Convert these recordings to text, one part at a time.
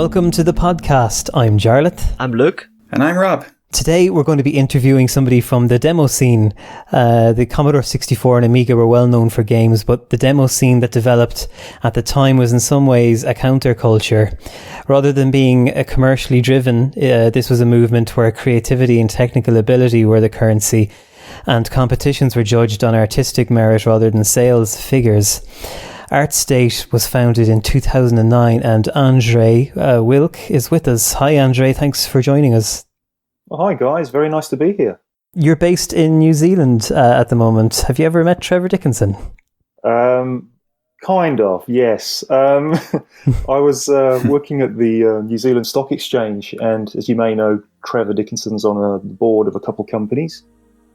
Welcome to the podcast. I'm Jarlath. I'm Luke. And I'm Rob. Today we're going to be interviewing somebody from the demo scene. The Commodore 64 and Amiga were well known for games, but the demo scene that developed at the time was in some ways a counterculture. Rather than being commercially driven, this was a movement where creativity and technical ability were the currency, and competitions were judged on artistic merit rather than sales figures. ArtState was founded in 2009, and Andre Wilk is with us. Hi Andre, thanks for joining us. Well, hi guys, very nice to be here. You're based in New Zealand at the moment. Have you ever met Trevor Dickinson? Kind of, yes. I was working at the New Zealand Stock Exchange, and as you may know, Trevor Dickinson's on the board of a couple of companies.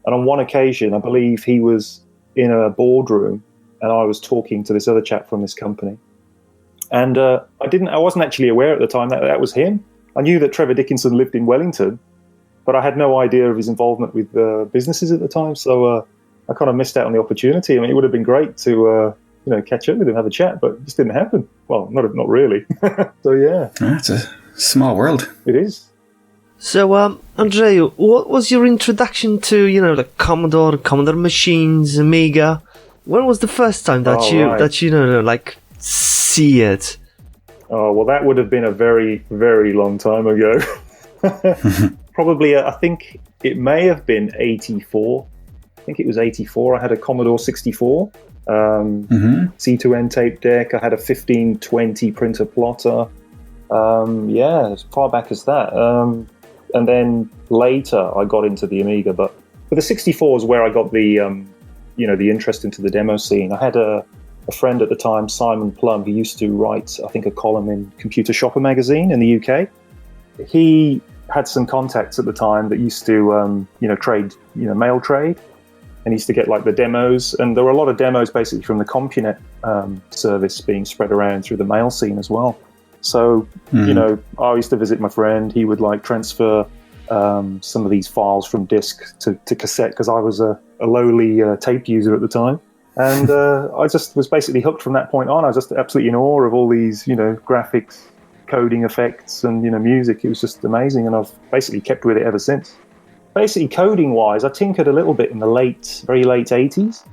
And on one occasion, I believe he was in a boardroom, and I was talking to this other chap from this company. And I wasn't actually aware at the time that was him. I knew that Trevor Dickinson lived in Wellington, but I had no idea of his involvement with businesses at the time, so I kind of missed out on the opportunity. I mean, it would have been great to catch up with him, have a chat, but it just didn't happen. Well, not really. So yeah, it's a small world. It is. So, Andre, what was your introduction to the Commodore machines, Amiga? When was the first time that you see it? Oh well, that would have been a very, very long time ago. Probably, I think it may have been 84. I think it was 84. I had a Commodore 64, C2N tape deck. I had a 1520 printer plotter. As far back as that. And then later I got into the Amiga. But the 64 is where I got the interest into the demo scene. I had a friend at the time, Simon Plum, who used to write, I think, a column in Computer Shopper magazine in the UK. He had some contacts at the time that used to, trade, mail trade, and used to get like the demos. And there were a lot of demos basically from the CompuNet service being spread around through the mail scene as well. So, I used to visit my friend. He would transfer some of these files from disc to cassette because I was a lowly tape user at the time. And I just was basically hooked from that point on. I was just absolutely in awe of all these, graphics, coding effects and music. It was just amazing, and I've basically kept with it ever since. Basically, coding wise, I tinkered a little bit in the very late 80s,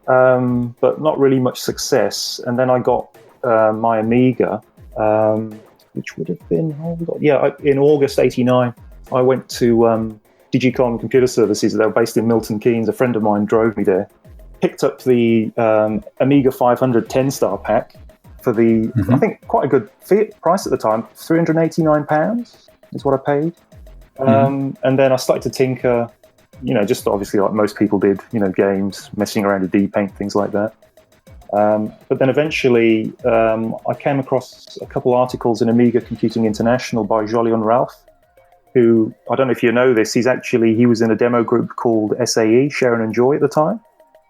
but not really much success. And then I got my Amiga, which would have been in August 89. I went to Digicom Computer Services. They were based in Milton Keynes. A friend of mine drove me there. Picked up the Amiga 500 10-star pack for the, I think, quite a good price at the time. £389 is what I paid. And then I started to tinker, just obviously like most people did, games, messing around with D-Paint, things like that. But then eventually I came across a couple articles in Amiga Computing International by Jolion Ralph, who, I don't know if you know this, he was in a demo group called SAE, Share and Enjoy at the time.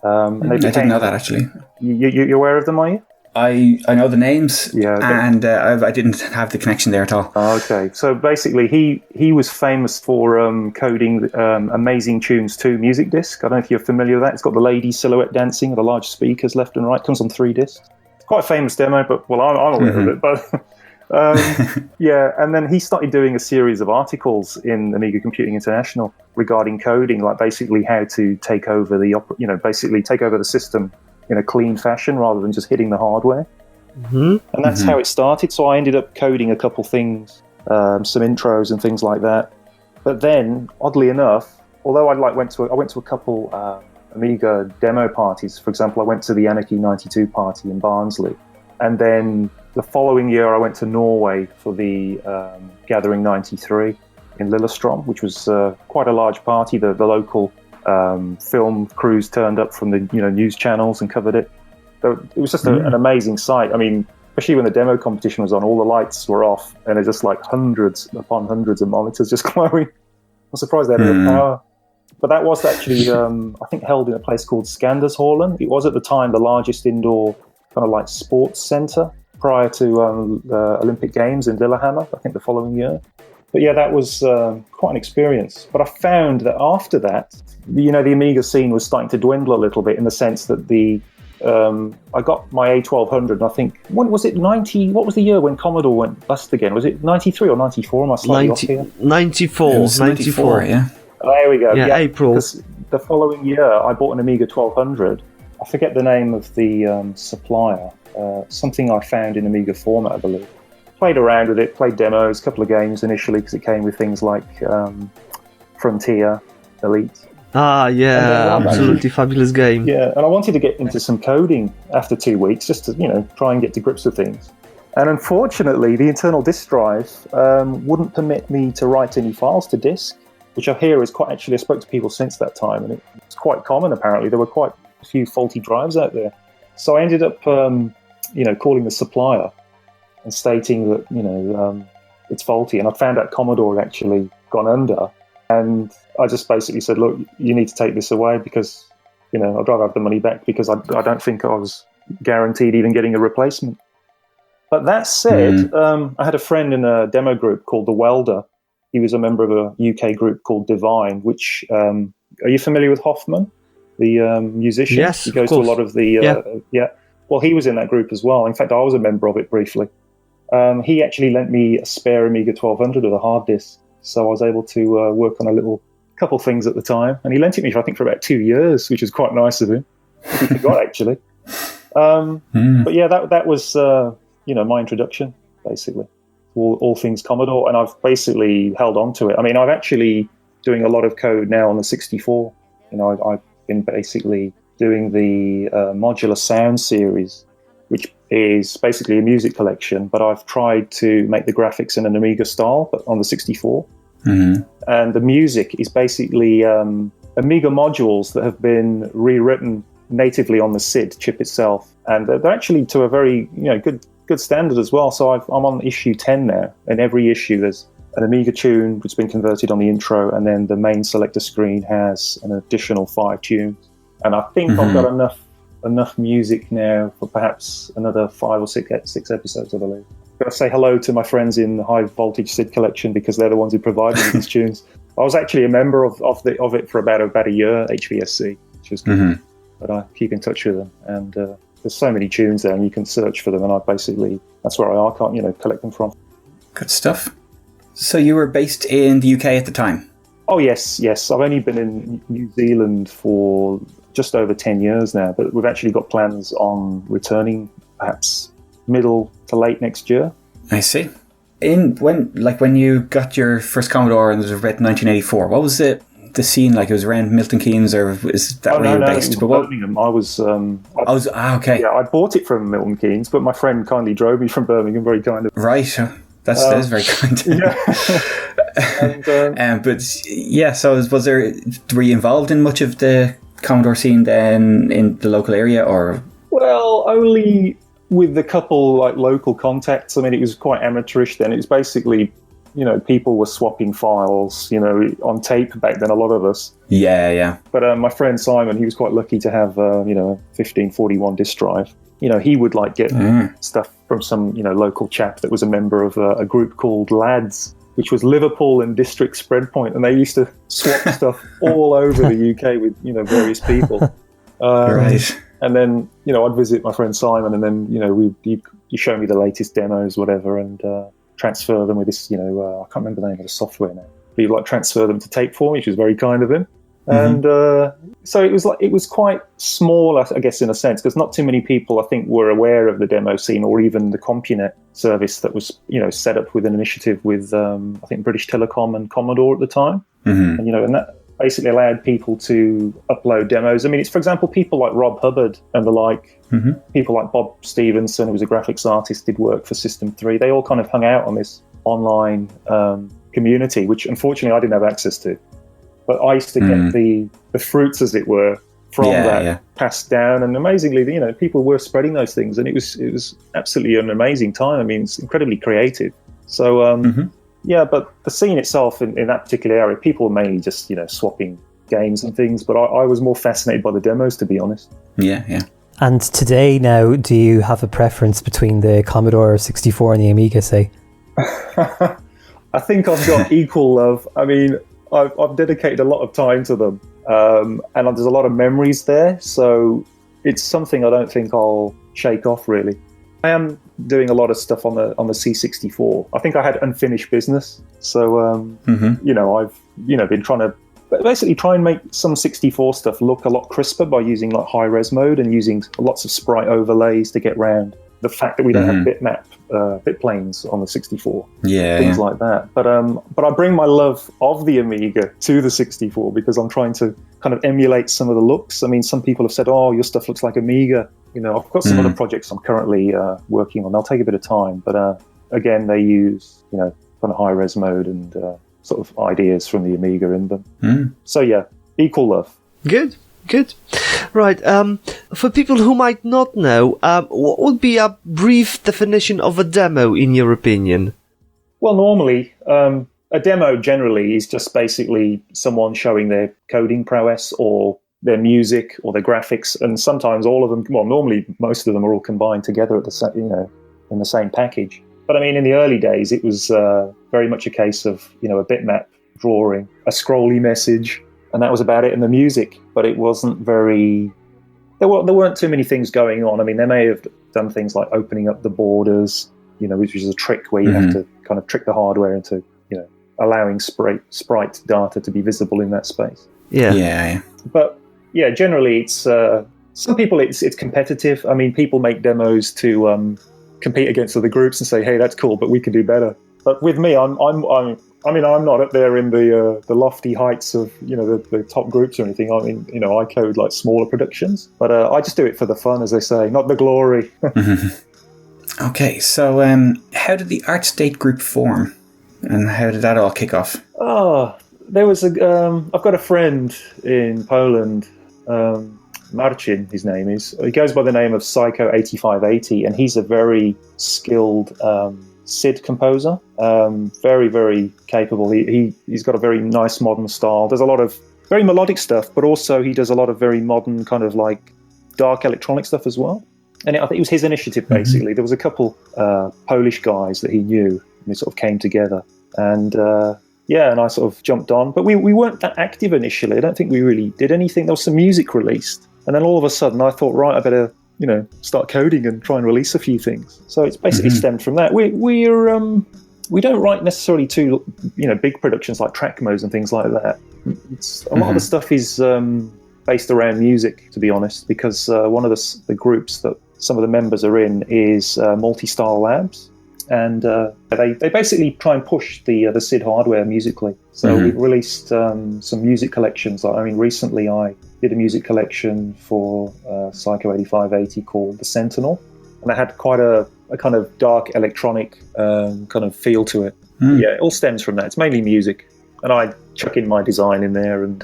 And I didn't know that, actually. You're aware of them, are you? I know the names, and I didn't have the connection there at all. Okay, so basically he was famous for coding Amazing Tunes 2 music disc. I don't know if you're familiar with that. It's got the lady silhouette dancing, the large speakers left and right. Comes on 3 discs. It's quite a famous demo, but I'm aware of it. But and then he started doing a series of articles in Amiga Computing International regarding coding, like basically how to take over the system in a clean fashion rather than just hitting the hardware. And that's how it started. So I ended up coding a couple things, some intros and things like that. But then, oddly enough, although I went to a couple Amiga demo parties. For example, I went to the Anarchy 92 party in Barnsley, and then the following year I went to Norway for the Gathering 93 in Lillestrøm, which was quite a large party. The local film crews turned up from the news channels and covered it. So it was just an amazing sight. I mean, especially when the demo competition was on, all the lights were off, and it's just like hundreds upon hundreds of monitors just glowing. I'm surprised they had enough power. But that was actually, I think, held in a place called Skandershallen. It was at the time the largest indoor kind of like sports centre prior to the Olympic Games in Lillehammer, I think the following year. But yeah, that was quite an experience. But I found that after that, the Amiga scene was starting to dwindle a little bit, in the sense that the I got my A1200, and I think, when was it, 90? What was the year when Commodore went bust again? Was it 93 or 94? Am I slightly off here? 94. It was 94, yeah. Oh, there we go. Yeah, April. Because the following year, I bought an Amiga 1200. I forget the name of the supplier. Something I found in Amiga format, I believe. Played around with it, played demos, a couple of games initially, because it came with things like Frontier, Elite. Ah, yeah, absolutely fabulous game. Yeah, and I wanted to get into some coding after 2 weeks, just to, try and get to grips with things. And unfortunately, the internal disk drive wouldn't permit me to write any files to disk, which I hear is quite, actually, I spoke to people since that time, and it's quite common, apparently. There were quite a few faulty drives out there. So I ended up, calling the supplier and stating that, it's faulty. And I found out Commodore had actually gone under. And I just basically said, look, you need to take this away because, I'd rather have the money back because I don't think I was guaranteed even getting a replacement. But that said, I had a friend in a demo group called The Welder. He was a member of a UK group called Divine, which, are you familiar with Hoffman, the musician? Yes, he goes to a lot of the, Well, he was in that group as well. In fact, I was a member of it briefly. He actually lent me a spare Amiga 1200 with a hard disk. So I was able to work on a couple things at the time. And he lent it me, I think, for about 2 years, which was quite nice of him. He forgot, actually. But yeah, that was, my introduction, basically. All things Commodore. And I've basically held on to it. I mean, I'm actually doing a lot of code now on the 64. I've been basically doing the Modular Sound series, which is basically a music collection, but I've tried to make the graphics in an Amiga style, but on the 64. Mm-hmm. And the music is basically Amiga modules that have been rewritten natively on the SID chip itself, and they're actually to a very good standard as well. So I'm on issue 10 now, and every issue there's an Amiga tune which has been converted on the intro, and then the main selector screen has an additional 5 tunes. And I think I've got enough music now for perhaps another 5 or 6 episodes, I believe. I've got to say hello to my friends in the High Voltage SID collection because they're the ones who provided me these tunes. I was actually a member of it for about a year, HVSC, which was good. But I keep in touch with them, and there's so many tunes there, and you can search for them, and that's where I can't collect them from. Good stuff. So you were based in the UK at the time? Oh yes. I've only been in New Zealand for just over 10 years now, but we've actually got plans on returning perhaps middle to late next year. I see. When you got your first Commodore in about 1984, what was the scene like? It was around Milton Keynes, or is that where you were based? It was Birmingham. Okay. Yeah, I bought it from Milton Keynes, but my friend kindly drove me from Birmingham, very kind of. Right. That is very kind. Yeah. Were you involved in much of the Commodore scene then in the local area, or? Well, only with a couple local contacts. I mean, it was quite amateurish then. It was basically, people were swapping files, on tape back then, a lot of us. Yeah. But my friend Simon, he was quite lucky to have, a 1541 disk drive. He would get stuff from some, local chap that was a member of a group called Lads, which was Liverpool and District Spreadpoint, and they used to swap stuff all over the UK with, various people. Right. And then, I'd visit my friend Simon, and then, you show me the latest demos, whatever, and transfer them with this, I can't remember the name of the software now. But you'd transfer them to Tapeform, which was very kind of him. And so it was quite small, I guess, in a sense, because not too many people, I think, were aware of the demo scene, or even the CompuNet service that was, set up with an initiative with, I think, British Telecom and Commodore at the time. And, and that basically allowed people to upload demos. I mean, it's, for example, people like Rob Hubbard and the like, people like Bob Stevenson, who was a graphics artist, did work for System 3. They all kind of hung out on this online community, which unfortunately I didn't have access to. But I used to get the fruits, as it were, from that passed down. And amazingly, people were spreading those things, and it was absolutely an amazing time. I mean, it's incredibly creative. So, but the scene itself in that particular area, people were mainly just, swapping games and things. But I was more fascinated by the demos, to be honest. Yeah. And today now, do you have a preference between the Commodore 64 and the Amiga, say? I think I've got equal love. I mean, I've dedicated a lot of time to them, and there's a lot of memories there. So, it's something I don't think I'll shake off, really. I am doing a lot of stuff on the C64. I think I had unfinished business, so I've been trying to basically try and make some 64 stuff look a lot crisper by using like high res mode and using lots of sprite overlays to get around the fact that we don't have bit planes on the 64, things like that. But I bring my love of the Amiga to the 64 because I'm trying to kind of emulate some of the looks. I mean, some people have said, "Oh, your stuff looks like Amiga." I've got some other projects I'm currently working on. They'll take a bit of time, but again, they use kind of high res mode and sort of ideas from the Amiga in them. So yeah, equal love. Good. Right. For people who might not know, what would be a brief definition of a demo, in your opinion? Well, normally, a demo generally is just basically someone showing their coding prowess or their music or their graphics, and sometimes all of them. Well, normally most of them are all combined together at the in the same package. But I mean, in the early days, it was very much a case of a bitmap drawing, a scrolly message. And that was about it in the music, but it wasn't very... There weren't too many things going on. I mean, they may have done things like opening up the borders, which is a trick where you have to kind of trick the hardware into, allowing sprite data to be visible in that space. Yeah. But yeah, generally it's... some people, it's competitive. I mean, people make demos to compete against other groups and say, hey, that's cool, but we can do better. But with me, I'm not up there in the lofty heights of the top groups or anything. I mean, I code like smaller productions, but I just do it for the fun, as they say, not the glory. Okay, so how did the Art State group form, and how did that all kick off? There was I've got a friend in Poland, Marcin, his name is. He goes by the name of Psycho 8580, and he's a very skilled SID composer, very, very capable. He's got a very nice modern style. There's a lot of very melodic stuff, but also he does a lot of very modern kind of like dark electronic stuff as well. And I think it was his initiative, basically. There was a couple Polish guys that he knew, and they sort of came together. And and I sort of jumped on. But we weren't that active initially. I don't think we really did anything. There was some music released. And then all of a sudden I thought, right, I better start coding and try and release a few things. So it's basically stemmed from that. We don't write necessarily too big productions like track modes and things like that. A lot of the stuff is based around music, to be honest, because one of the groups that some of the members are in is Multi-Style Labs, and they basically try and push the SID hardware musically. So we've released some music collections. I mean, recently I did a music collection for Psycho 8580 called The Sentinel, and it had quite a kind of dark electronic kind of feel to it. Yeah, it all stems from that. It's mainly music, and I chuck in my design in there, and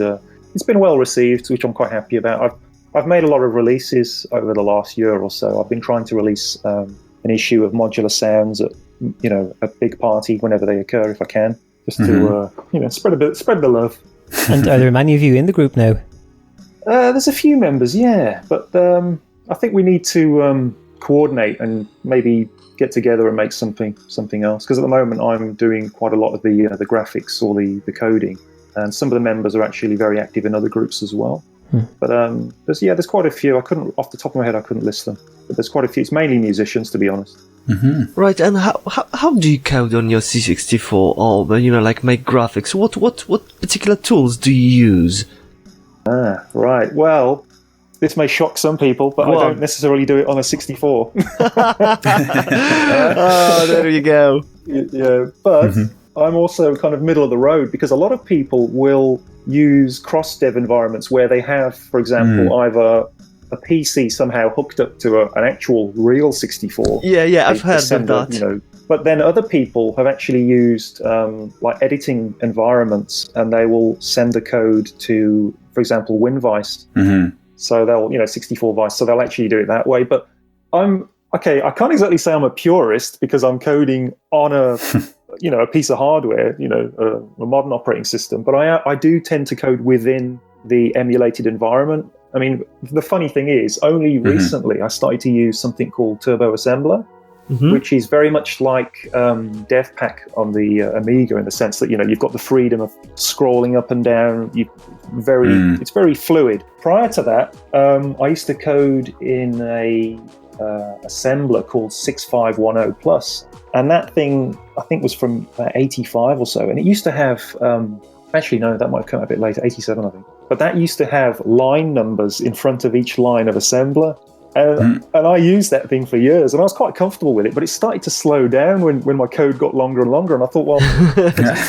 it's been well received, which I'm quite happy about. I've made a lot of releases over the last year or so. I've been trying to release an issue of modular sounds at a big party whenever they occur, if I can, just to spread the love. And are there many of you in the group now? There's a few members, yeah, but I think we need to coordinate and maybe get together and make something else. Because at the moment, I'm doing quite a lot of the graphics or the coding, and some of the members are actually very active in other groups as well. But there's quite a few. I couldn't, off the top of my head, I couldn't list them. But there's quite a few. It's mainly musicians, to be honest. Right, and how do you code on your C64 or like make graphics? What particular tools do you use? Right. Well, this may shock some people, but I don't necessarily do it on a 64. Oh, there you go. Yeah, but I'm also kind of middle of the road, because a lot of people will use cross-dev environments where they have, for example, either a PC somehow hooked up to an actual real 64. Yeah, I've heard of that. But then other people have actually used like editing environments, and they will send the code to, for example, WinVice. So they'll, 64 Vice. So they'll actually do it that way. But I can't exactly say I'm a purist, because I'm coding on a a piece of hardware, a modern operating system. But I do tend to code within the emulated environment. I mean, the funny thing is, only recently I started to use something called Turbo Assembler. which is very much like DevPack on the Amiga, in the sense that you've got the freedom of scrolling up and down. It's very fluid. Prior to that, I used to code in a assembler called 6510 Plus, and that thing I think was from 85 or so, and it used to have actually no, that might have come out a bit later, 87 I think, but that used to have line numbers in front of each line of assembler. And I used that thing for years, and I was quite comfortable with it, but it started to slow down when my code got longer and longer, and I thought, well,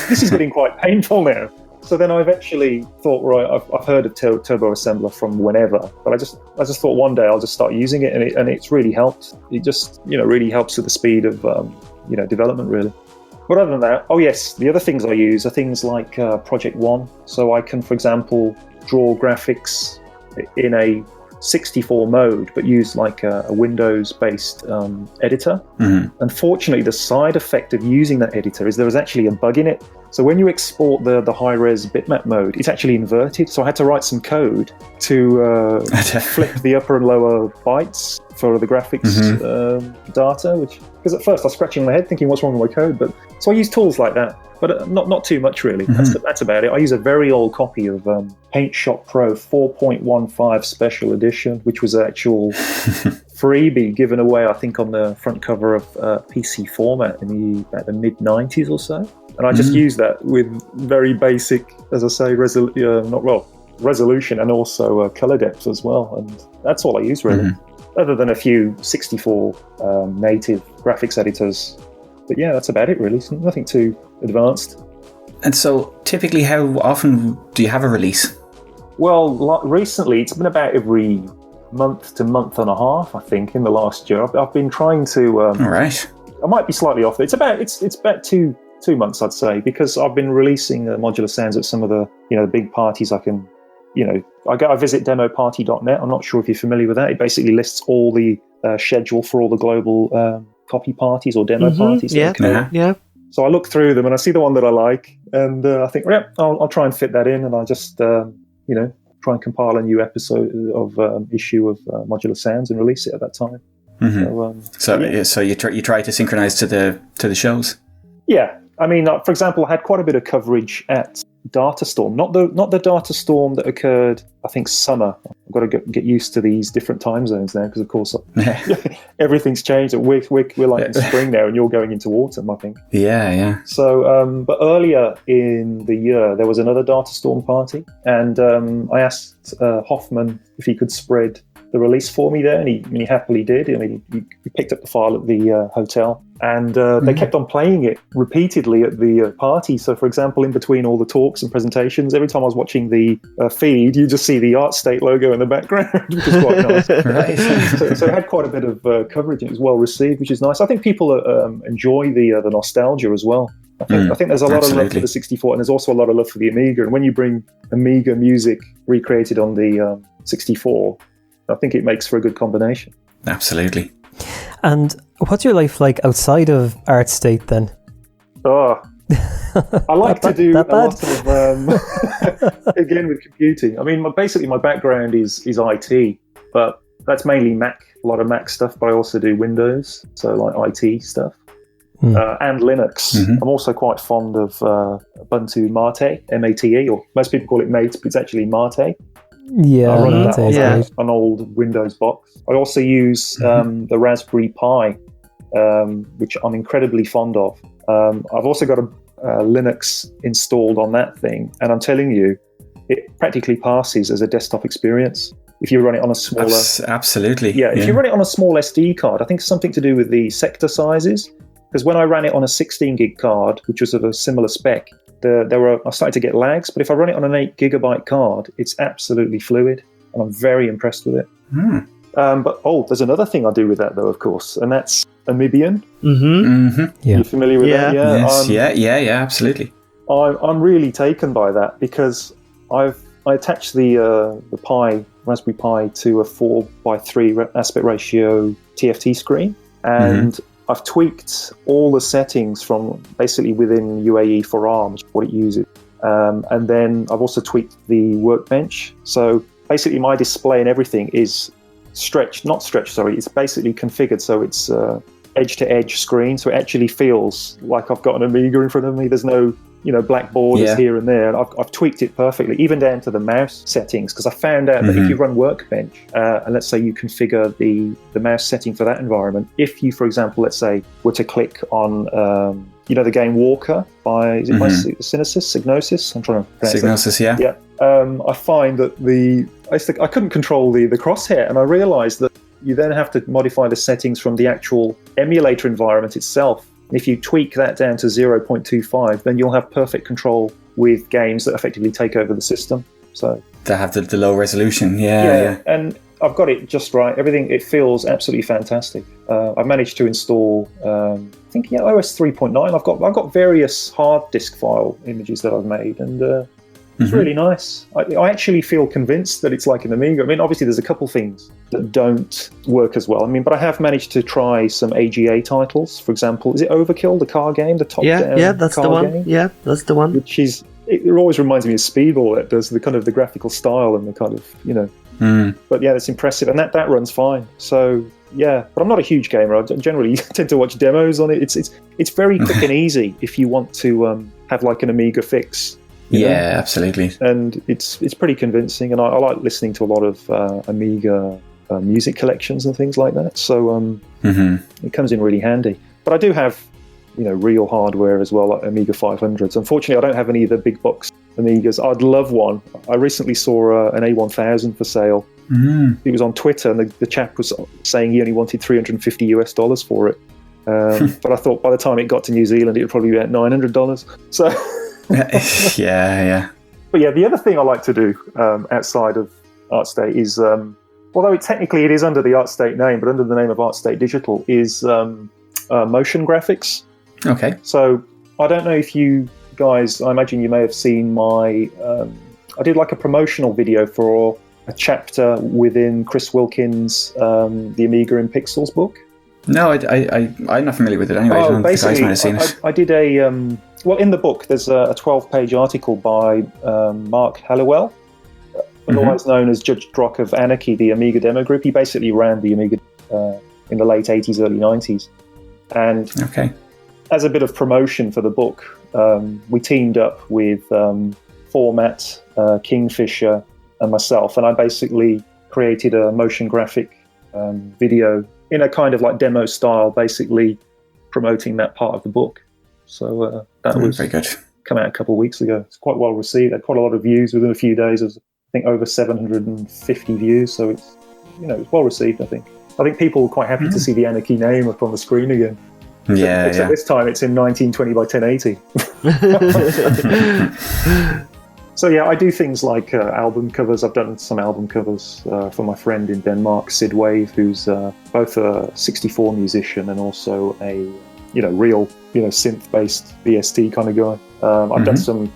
this is getting quite painful now. So then I eventually thought, right, I've heard of Turbo Assembler from whenever, but I just thought one day I'll just start using it, and it's really helped. It just really helps with the speed of development, really. But other than that, oh yes, the other things I use are things like Project One. So I can, for example, draw graphics in a 64 mode, but use like a Windows-based editor. Unfortunately, the side effect of using that editor is there was actually a bug in it. So when you export the high-res bitmap mode, it's actually inverted. So I had to write some code to flip the upper and lower bytes for the graphics data, because at first I was scratching my head thinking, what's wrong with my code? But so I use tools like that, but not too much really. That's about it. I use a very old copy of Paint Shop Pro 4.15 Special Edition, which was an actual freebie given away, I think, on the front cover of PC Format in the mid-90s or so. And I just use that with very basic, as I say, resolution and also color depth as well. And that's all I use really, other than a few 64 native graphics editors. But yeah, that's about it really. So nothing too advanced. And so typically how often do you have a release? Well, recently it's been about every month to month and a half, I think, in the last year. I've been trying to... all right. I might be slightly off. It's about 2 months, I'd say, because I've been releasing modular sounds at some of the big parties. I visit demoparty.net. I'm not sure if you're familiar with that. It basically lists all the schedule for all the global copy parties or demo parties. Yeah. So I look through them and I see the one that I like, and I think, yeah, I'll try and fit that in, and I just try and compile a new episode of issue of modular sounds and release it at that time. So you try to synchronize to the shows. Yeah. I mean, for example, I had quite a bit of coverage at Datastorm, not the Datastorm that occurred, I think, summer. I've got to get used to these different time zones now, because of course everything's changed. We're like in spring now, and you're going into autumn, I think. Yeah. So, but earlier in the year, there was another Datastorm party, and I asked Hoffman if he could spread the release for me there, and he happily did. I mean, he picked up the file at the hotel, and they kept on playing it repeatedly at the party. So, for example, in between all the talks and presentations, every time I was watching the feed, you just see the ArtState logo in the background, which is quite nice. Right. So it had quite a bit of coverage, and it was well received, which is nice. I think people enjoy the nostalgia as well. I think there's a lot of love for the 64, and there's also a lot of love for the Amiga. And when you bring Amiga music recreated on the 64, I think it makes for a good combination. Absolutely. And what's your life like outside of ArtState then? Oh, I like to do a lot of, again, with computing. I mean, basically my background is IT, but that's mainly Mac, a lot of Mac stuff, but I also do Windows, so like IT stuff, and Linux. I'm also quite fond of Ubuntu Mate, M-A-T-E, or most people call it Mate, but it's actually Mate. Yeah, I run that on an old Windows box. I also use the Raspberry Pi, which I'm incredibly fond of. I've also got a Linux installed on that thing, and I'm telling you, it practically passes as a desktop experience. If you run it on a smaller... Absolutely. If you run it on a small SD card, I think it's something to do with the sector sizes, because when I ran it on a 16 gig card, which was of a similar spec, I started to get lags, but if I run it on an 8 gigabyte card, it's absolutely fluid, and I'm very impressed with it. But there's another thing I do with that though, of course, and that's Amibian. Yeah. You familiar with that? Yeah. Yes. Absolutely. I'm really taken by that, because I attached the Raspberry Pi to a 4:3 aspect ratio TFT screen, and I've tweaked all the settings from basically within UAE for ARM, which is what it uses. And then I've also tweaked the workbench. So basically my display and everything is it's basically configured so it's edge-to-edge screen, so it actually feels like I've got an Amiga in front of me. There's no, black borders here and there. And I've tweaked it perfectly, even down to the mouse settings, because I found out that if you run Workbench, and let's say you configure the mouse setting for that environment, if you, for example, let's say, were to click on, the game Walker by Psygnosis? I'm trying to pronounce Psygnosis, that. Yeah. I find that I couldn't control the crosshair, and I realised that you then have to modify the settings from the actual emulator environment itself. If you tweak that down to 0.25, then you'll have perfect control with games that effectively take over the system. So they have the low resolution, yeah. And I've got it just right. Everything, it feels absolutely fantastic. I've managed to install, OS 3.9. I've got various hard disk file images that I've made, and it's really nice. I actually feel convinced that it's like an Amiga. I mean, obviously there's a couple things that don't work as well. I mean, but I have managed to try some AGA titles. For example, is it Overkill, the car game, the top-down that's car the one. game? Yeah, that's the one. Which is, it always reminds me of Speedball. That does the kind of the graphical style and the kind of, But yeah, it's impressive, and that runs fine. So yeah, but I'm not a huge gamer. I generally tend to watch demos on it. It's very quick and easy if you want to have like an Amiga fix. Yeah, absolutely. And it's pretty convincing, and I like listening to a lot of Amiga music collections and things like that. So it comes in really handy. But I do have, real hardware as well, like Amiga 500s. Unfortunately, I don't have any of the big box Amigas. I'd love one. I recently saw an A1000 for sale. It was on Twitter, and the chap was saying he only wanted $350 for it. But I thought by the time it got to New Zealand, it would probably be about $900. So. yeah. But yeah, the other thing I like to do outside of ArtState is, although technically it is under the ArtState name, but under the name of ArtState Digital, is motion graphics. Okay. So I don't know if you guys, I imagine you may have seen my, I did like a promotional video for a chapter within Chris Wilkins' The Amiga in Pixels book. No, I'm not familiar with it anyway. I don't think I might have seen it. I did a... well, in the book, there's a 12-page article by Mark Halliwell, otherwise known as Judge Drock of Anarchy, the Amiga demo group. He basically ran the Amiga in the late 80s, early 90s. And as a bit of promotion for the book, we teamed up with Format, Kingfisher, and myself, and I basically created a motion graphic video in a kind of like demo style, basically promoting that part of the book. So that was very good. Come out a couple of weeks ago. It's quite well received. Had quite a lot of views within a few days. I think over 750 views. So it's it's well received. I think people were quite happy to see the Anarchy name up on the screen again. Except this time it's in 1920 by 1080. So yeah, I do things like album covers. I've done some album covers for my friend in Denmark, Sid Wave, who's both a 64 musician and also a real synth-based VST kind of guy. I've done some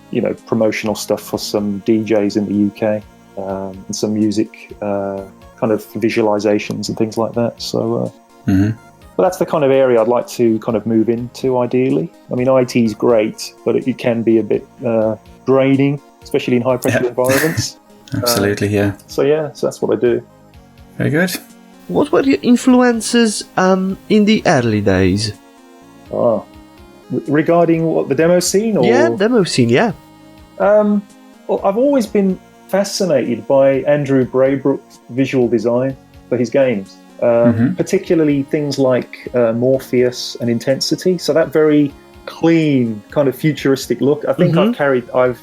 promotional stuff for some DJs in the UK and some music kind of visualizations and things like that. So, but that's the kind of area I'd like to kind of move into ideally. I mean, IT is great, but it can be a bit draining, especially in high-pressure environments. Absolutely, So that's what I do. Very good. What were your influences in the early days? Regarding what, the demo scene? Or? Yeah, demo scene, yeah. Well, I've always been fascinated by Andrew Braybrook's visual design for his games, particularly things like Morpheus and Intensity. So that very clean, kind of futuristic look. I think I've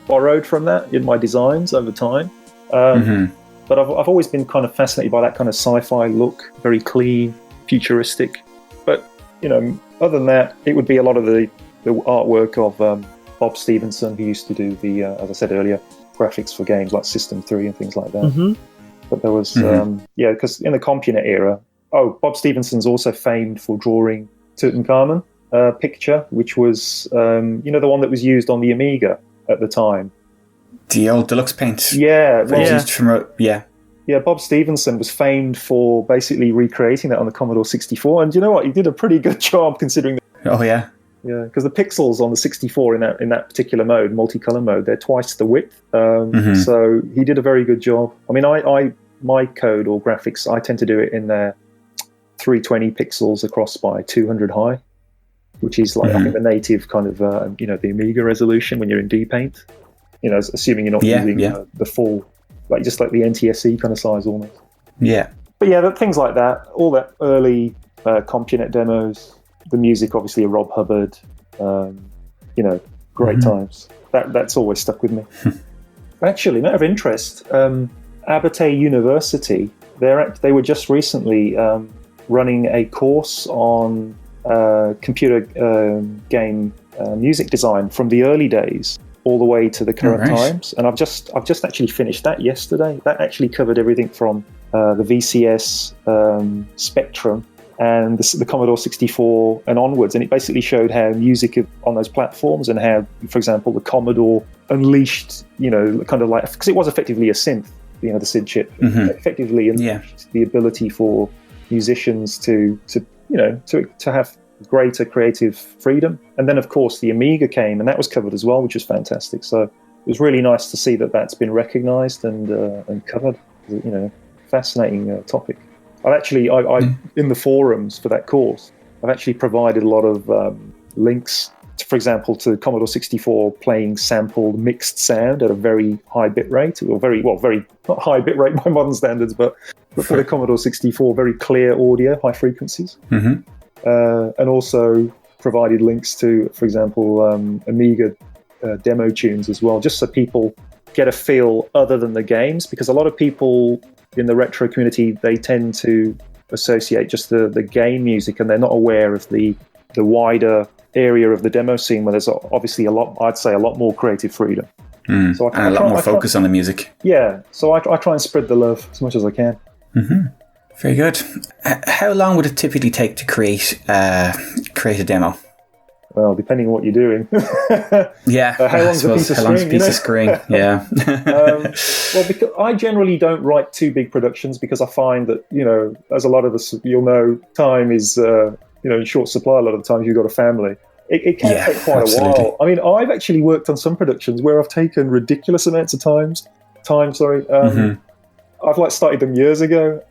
borrowed from that in my designs over time. But I've always been kind of fascinated by that kind of sci-fi look, very clean, futuristic. But other than that, it would be a lot of the artwork of Bob Stevenson, who used to do the, as I said earlier, graphics for games like System 3 and things like that. But there was, because in the CompuNet era, Bob Stevenson's also famed for drawing Tutankhamun picture, which was, the one that was used on the Amiga at the time. The old deluxe paint. Yeah. Yeah, Bob Stevenson was famed for basically recreating that on the Commodore 64, and you know what? He did a pretty good job considering. Oh yeah. Yeah, because the pixels on the 64 in that particular mode, multicolor mode, they're twice the width. So he did a very good job. I mean, my code or graphics, I tend to do it in 320 pixels across by 200 high, which is like I think the native kind of the Amiga resolution when you're in DPaint. Assuming you're not using the full, just like the NTSC kind of size almost. Yeah. But yeah, things like that, all that early CompuNet demos, the music, obviously, Rob Hubbard, great times. That's always stuck with me. Actually, matter of interest, Abertay University, they were just recently running a course on computer game music design from the early days all the way to the current times, and I've just actually finished that yesterday. That actually covered everything from the VCS, Spectrum, and the Commodore 64 and onwards, and it basically showed how music on those platforms and how, for example, the Commodore unleashed, kind of like, because it was effectively a synth, the SID chip, effectively unleashed the ability for musicians to have greater creative freedom. And then, of course, the Amiga came, and that was covered as well, which was fantastic. So it was really nice to see that that's been recognised and covered. Fascinating topic. I've actually, in the forums for that course, I've actually provided a lot of links, for example, to Commodore 64 playing sampled mixed sound at a very high bit rate, or very not high bit rate by modern standards, but for the Commodore 64, very clear audio, high frequencies. And also provided links to, for example, Amiga demo tunes as well, just so people get a feel other than the games, because a lot of people in the retro community, they tend to associate just the game music, and they're not aware of the wider area of the demo scene where there's obviously a lot more creative freedom. So a lot more focus on the music. Yeah, so I try and spread the love as much as I can. Very good. How long would it typically take to create a demo? Well, depending on what you're doing. Yeah. How long's a piece of string? Yeah. Well, because I generally don't write too big productions, because I find that, as a lot of us, you'll know, time is, in short supply a lot of the times. You've got a family. It can take quite a while. I mean, I've actually worked on some productions where I've taken ridiculous amounts of time. I've started them years ago,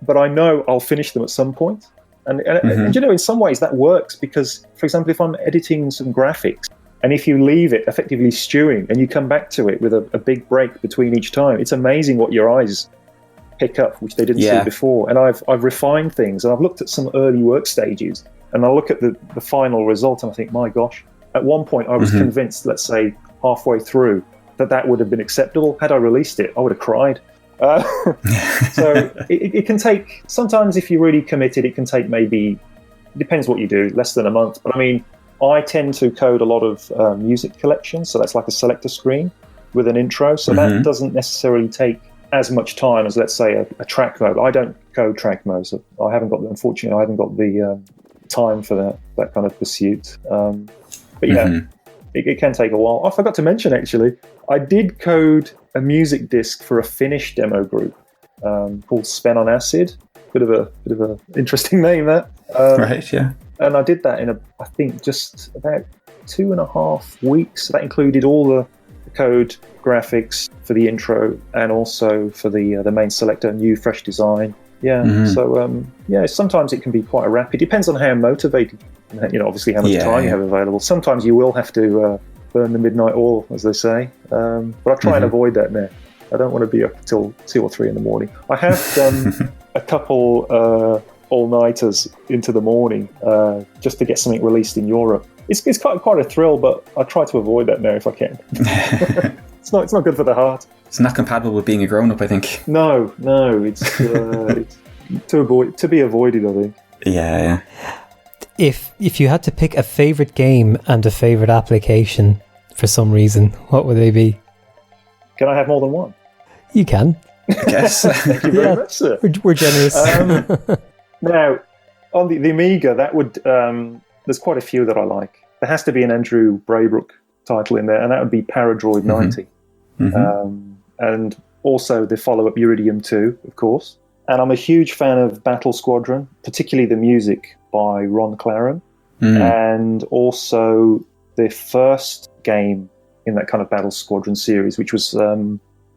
but I know I'll finish them at some point. And in some ways that works, because, for example, if I'm editing some graphics, and if you leave it effectively stewing and you come back to it with a big break between each time, it's amazing what your eyes pick up, which they didn't see before. And I've refined things, and I've looked at some early work stages, and I look at the final result, and I think, my gosh, at one point I was convinced, let's say halfway through, that would have been acceptable. Had I released it, I would have cried. So it can take, sometimes if you're really committed, it can take maybe, depends what you do, less than a month. But I mean, I tend to code a lot of music collections, so that's like a selector screen with an intro. So that doesn't necessarily take as much time as, let's say, a track mode. I don't code track modes. Unfortunately, I haven't got the time for that kind of pursuit. But yeah, it can take a while. I forgot to mention, actually, I did code a music disc for a Finnish demo group called Sven on Acid. Bit of a interesting name, that. Right, yeah. And I did that in I think just about 2.5 weeks. That included all the code, graphics for the intro, and also for the main selector, new fresh design. Yeah. So sometimes it can be quite rapid. Depends on how motivated, obviously how much time you have available. Sometimes you will have to burn the midnight oil, as they say. But I try and avoid that now. I don't want to be up till 2 or 3 in the morning. I have done a couple all-nighters into the morning just to get something released in Europe. It's quite a thrill, but I try to avoid that now if I can. It's not good for the heart. It's not compatible with being a grown-up, I think. No, it's to be avoided, I think. Yeah. If you had to pick a favourite game and a favourite application for some reason, what would they be? Can I have more than one? You can. I guess. Thank you very much, sir. We're generous. Now, on the Amiga, that would there's quite a few that I like. There has to be an Andrew Braybrook title in there, and that would be Paradroid 90. And also the follow-up Uridium 2, of course. And I'm a huge fan of Battle Squadron, particularly the music by Ron Claren, and also the first game in that kind of Battle Squadron series, which was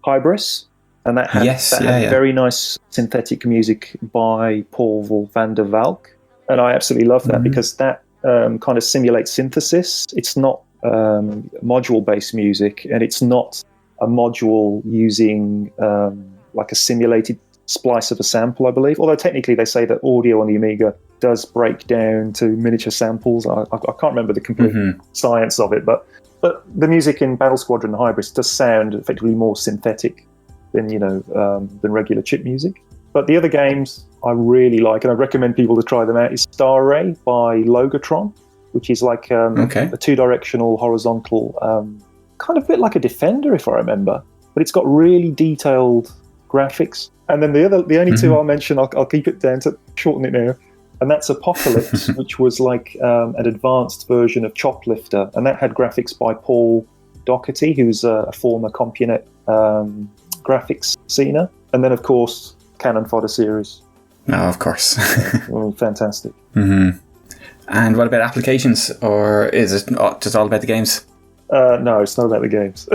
Hybris. and that had, very nice synthetic music by Paul van der Valk, and I absolutely love that because that kind of simulates synthesis. It's not module-based music, and it's not a module using like a simulated splice of a sample, I believe. Although technically they say that audio on the Amiga does break down to miniature samples. I can't remember the complete science of it, but the music in Battle Squadron and Hybris does sound effectively more synthetic than than regular chip music. But the other games I really like, and I recommend people to try them out, is Star Ray by Logotron, which is like a two-directional horizontal, kind of a bit like a Defender, if I remember, but it's got really detailed graphics. And then the only two I'll mention, I'll keep it down to shorten it now, and that's Apocalypse, which was like an advanced version of Choplifter, and that had graphics by Paul Doherty, who's a former CompuNet graphics scener, and then of course Cannon Fodder series. Oh, of course. Fantastic. And what about applications, or is it just all about the games? No, it's not about the games.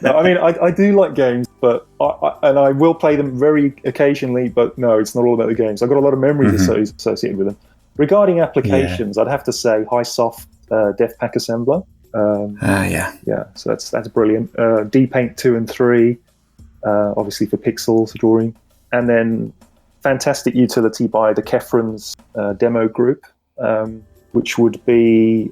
No, I mean, I do like games, but I will play them very occasionally, but no, it's not all about the games. I've got a lot of memories associated with them. Regarding applications, I'd have to say HiSoft Def Pack Assembler. Yeah, so that's brilliant. D-Paint 2 and 3, obviously for pixels drawing. And then fantastic utility by the Kefrons demo group, which would be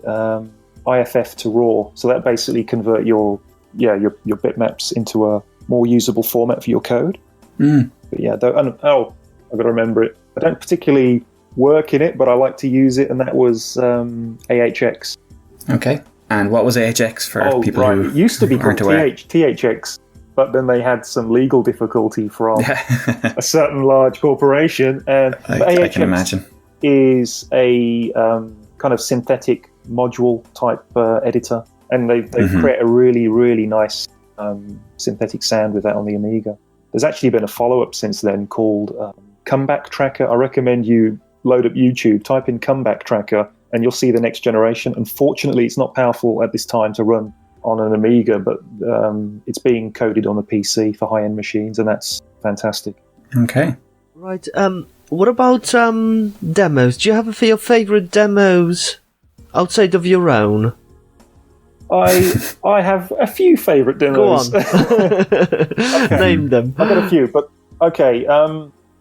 IFF to RAW. So that basically convert your bitmaps into a more usable format for your code. But yeah, I've got to remember it. I don't particularly work in it, but I like to use it, and that was AHX. Okay. And what was AHX for people who it used to be called aware? THX, but then they had some legal difficulty from a certain large corporation. And I can imagine. Is a kind of synthetic module type editor, and they create a really, really nice synthetic sound with that on the Amiga. There's actually been a follow-up since then called Comeback Tracker. I recommend you load up YouTube, type in Comeback Tracker, and you'll see the next generation. Unfortunately, it's not powerful at this time to run on an Amiga, but it's being coded on a PC for high-end machines, and that's fantastic. Okay. Right. What about demos? Do you have your favourite demos outside of your own? I have a few favourite demos. Go on. Name them. I've got a few, but okay.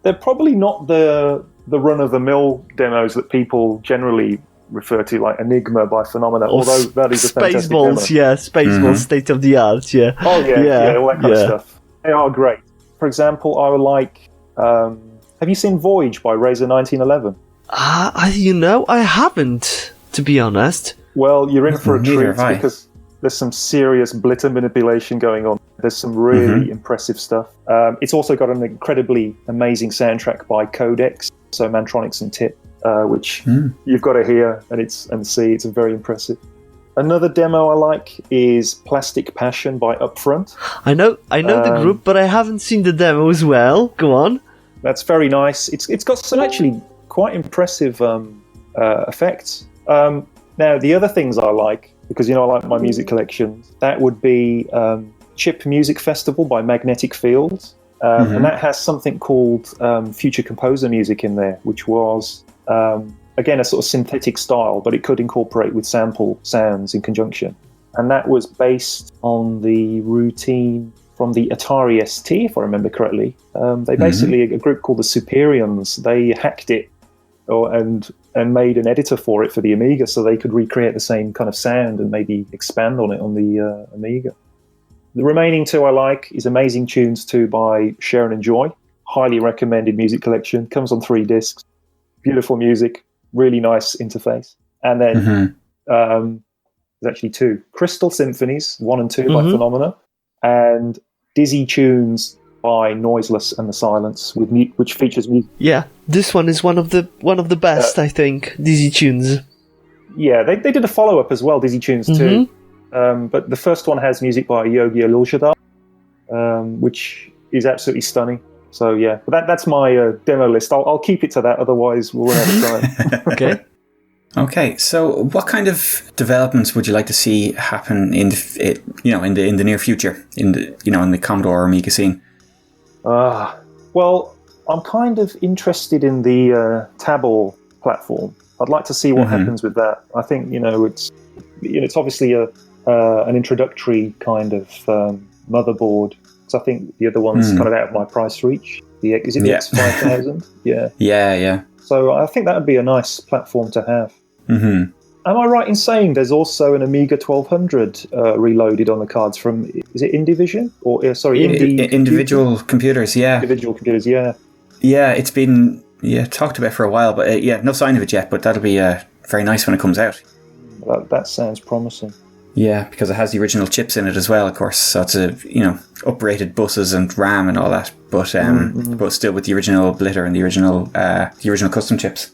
They're probably not the run-of-the-mill demos that people generally refer to, like Enigma by Phenomena, although that is a fantastic demo. Spaceballs, state of the art, Oh yeah, all that kind of stuff. They are great. For example, I would like. Have you seen Voyage by Razor 1911? I haven't, to be honest. Well, you're in for a treat because there's some serious blitter manipulation going on. There's some really impressive stuff. It's also got an incredibly amazing soundtrack by Codex, so Mantronix and Tip, which you've got to hear and see. It's very impressive. Another demo I like is Plastic Passion by Upfront. I know the group, but I haven't seen the demo as well. Go on. That's very nice. It's got some actually quite impressive effects. Now, the other things I like, because I like my music collections, that would be Chip Music Festival by Magnetic Fields. And that has something called Future Composer Music in there, which was, again, a sort of synthetic style, but it could incorporate with sample sounds in conjunction. And that was based on the routine from the Atari ST, if I remember correctly. They basically, a group called the Superions, they hacked it and made an editor for it for the Amiga so they could recreate the same kind of sound and maybe expand on it on the Amiga. The remaining two I like is Amazing Tunes 2 by Sharon and Joy. Highly recommended music collection. Comes on 3 discs. Beautiful music. Really nice interface. And then there's actually 2. Crystal Symphonies 1 and 2 by Phenomena. And Dizzy Tunes by Noiseless and the Silence, which features music. Yeah, this one is one of the best, I think. Dizzy Tunes. Yeah, they did a follow-up as well, Dizzy Tunes 2. But the first one has music by Yogi Alushadar, which is absolutely stunning. So yeah, but that's my demo list. I'll keep it to that, otherwise we'll run out of time. Okay. Okay, so what kind of developments would you like to see happen in the near future in the Commodore or Amiga scene? Well, I'm kind of interested in the Tabor platform. I'd like to see what happens with that. I think it's obviously an introductory kind of motherboard. So I think the other one's kind of out of my price reach. Is it the X5000? Yeah. Yeah. So I think that would be a nice platform to have. Mm-hmm. Am I right in saying there's also an Amiga 1200 reloaded on the cards from, is it Indivision? Individual computers, yeah. Individual computers, yeah. Yeah, it's been talked about for a while, but no sign of it yet, but that'll be very nice when it comes out. That sounds promising. Yeah, because it has the original chips in it as well, of course. So it's uprated buses and RAM and all that, but still with the original blitter and the original custom chips.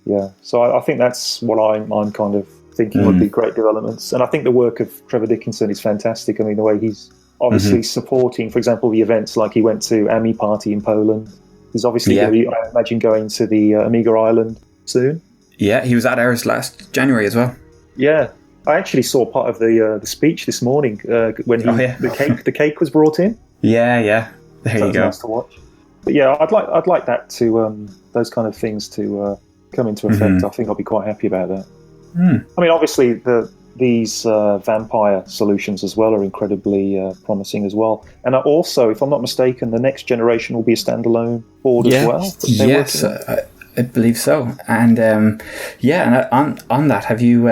Yeah, so I think that's what I'm kind of thinking would be great developments. And I think the work of Trevor Dickinson is fantastic. I mean, the way he's obviously supporting, for example, the events, like he went to AMI Party in Poland. He's obviously going to be, I imagine, going to the Amiga Island soon. Yeah, he was at ours last January as well. Yeah, I actually saw part of the speech this morning when the cake was brought in. Yeah. There you go. Nice to watch. But yeah, I'd like that to those kind of things to come into effect. I think I'll be quite happy about that. I mean, obviously these vampire solutions as well are incredibly promising as well. And also, if I'm not mistaken, the next generation will be a standalone board as well. Yes, I believe so. And and on that, have you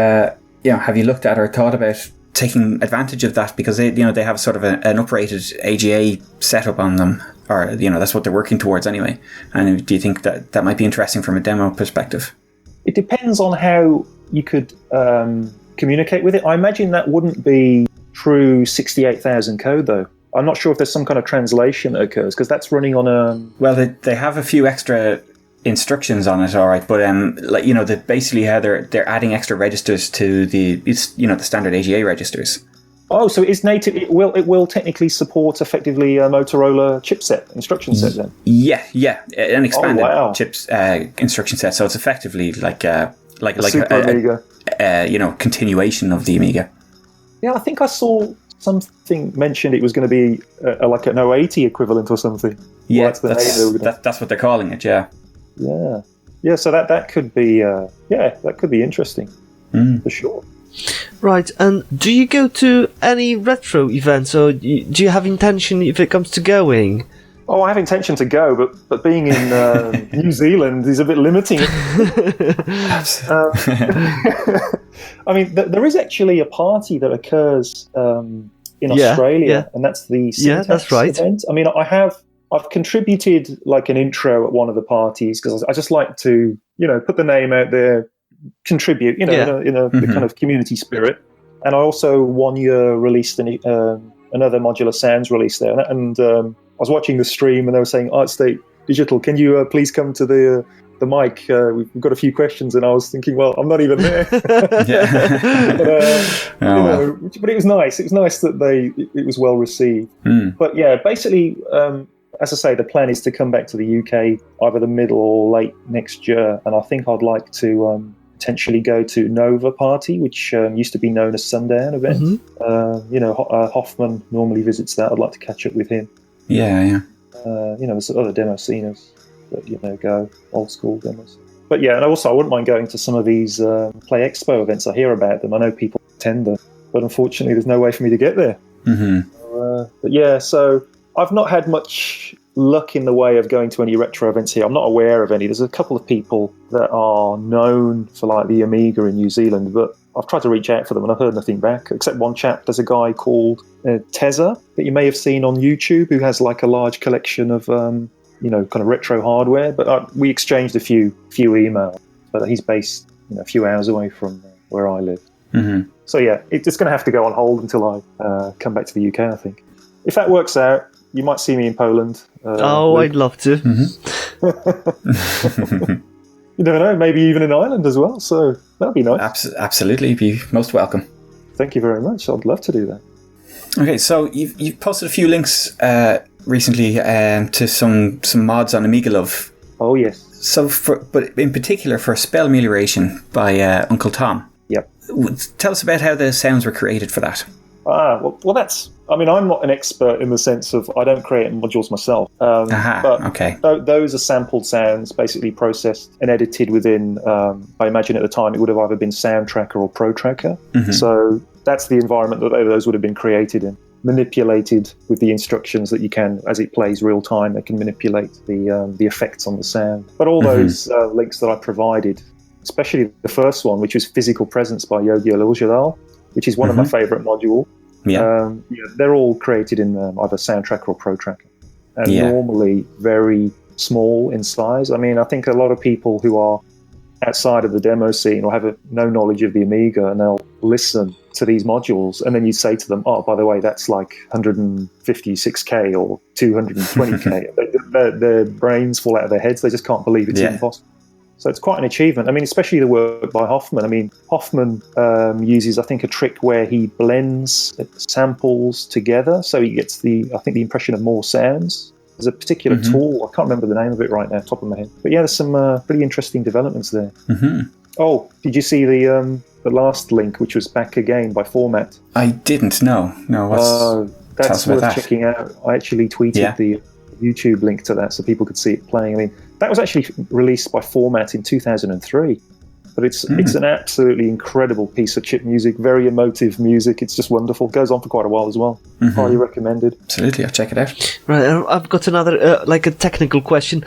looked at or thought about taking advantage of that, because they have sort of an uprated AGA setup on them, or that's what they're working towards anyway. And do you think that might be interesting from a demo perspective? It depends on how you could communicate with it. I imagine that wouldn't be true 68,000 code though. I'm not sure if there's some kind of translation that occurs, because that's running on a... Well, they have a few extra instructions on it, all right, but that basically how they're adding extra registers to the standard AGA registers. Oh, so it's native. It will technically support effectively a Motorola chipset instruction set then. Yeah, an expanded chips instruction set. So it's effectively like a Amiga. Continuation of the Amiga. Yeah, I think I saw something mentioned it was going to be like an 080 equivalent or something. Yeah, that's what they're calling it. Yeah. Yeah. So that could be that could be interesting for sure. Right, and do you go to any retro events, or do you have intention if it comes to going? Oh, I have intention to go, but being in New Zealand is a bit limiting. I mean, there is actually a party that occurs in Australia, and that's the Syntax that's right. event. I mean, I've contributed like an intro at one of the parties, because I just like to, put the name out there, contribute, in a the kind of community spirit. And I also 1 year released another Modular Sounds release there, and I was watching the stream and they were saying, ArtState Digital, can you please come to the mic? We've got a few questions. And I was thinking, well, I'm not even there. But it was nice. It was nice that it was well received. But yeah, basically, as I say, the plan is to come back to the UK either the middle or late next year. And I think I'd like to potentially go to Nova Party, which used to be known as Sundown event. Hoffman normally visits that. I'd like to catch up with him. Yeah. There's other demo sceners that, go old school demos. But yeah, and also I wouldn't mind going to some of these Play Expo events. I hear about them. I know people attend them, but unfortunately there's no way for me to get there. But yeah, so I've not had much luck in the way of going to any retro events here. I'm not aware of any. There's a couple of people that are known for like the Amiga in New Zealand, but I've tried to reach out for them and I've heard nothing back, except one chap. There's a guy called Tezza that you may have seen on YouTube, who has like a large collection of kind of retro hardware. But we exchanged a few emails. But he's based a few hours away from where I live. So yeah, it's going to have to go on hold until I come back to the UK, I think. If that works out, you might see me in Poland. I'd love to. You never know, maybe even in Ireland as well, so that'd be nice. Absolutely, you'd be most welcome. Thank you very much, I'd love to do that. Okay, so you've posted a few links recently to some mods on Amiga Love. Oh, yes. But in particular for spell amelioration by Uncle Tom. Yep. Tell us about how the sounds were created for that. Well, that's... I mean, I'm not an expert in the sense of I don't create modules myself. Okay. Those are sampled sounds, basically processed and edited within, I imagine at the time it would have either been Soundtracker or ProTracker. Mm-hmm. So that's the environment that those would have been created in. Manipulated with the instructions that you can, as it plays real time, they can manipulate the effects on the sound. But all those links that I provided, especially the first one, which was Physical Presence by Yogi Aluljadal, which is one of my favorite modules. They're all created in either Soundtracker or ProTracker, and normally very small in size. I mean, I think a lot of people who are outside of the demo scene or have no knowledge of the Amiga, and they'll listen to these modules, and then you say to them, "Oh, by the way, that's like 156K or 220K." Their brains fall out of their heads. They just can't believe it's even possible. So it's quite an achievement. I mean, especially the work by Hoffman. I mean, Hoffman uses, I think, a trick where he blends samples together, so he gets the impression of more sounds. There's a particular tool. I can't remember the name of it right now, top of my head. But yeah, there's some pretty interesting developments there. Oh, did you see the last link, which was Back Again by Format? I didn't. No. That's worth checking out. I actually tweeted the YouTube link to that so people could see it playing. I mean, that was actually released by Format in 2003. But it's an absolutely incredible piece of chip music, very emotive music. It's just wonderful. It goes on for quite a while as well. Highly recommended. Absolutely, I'll check it out. Right, I've got another, a technical question.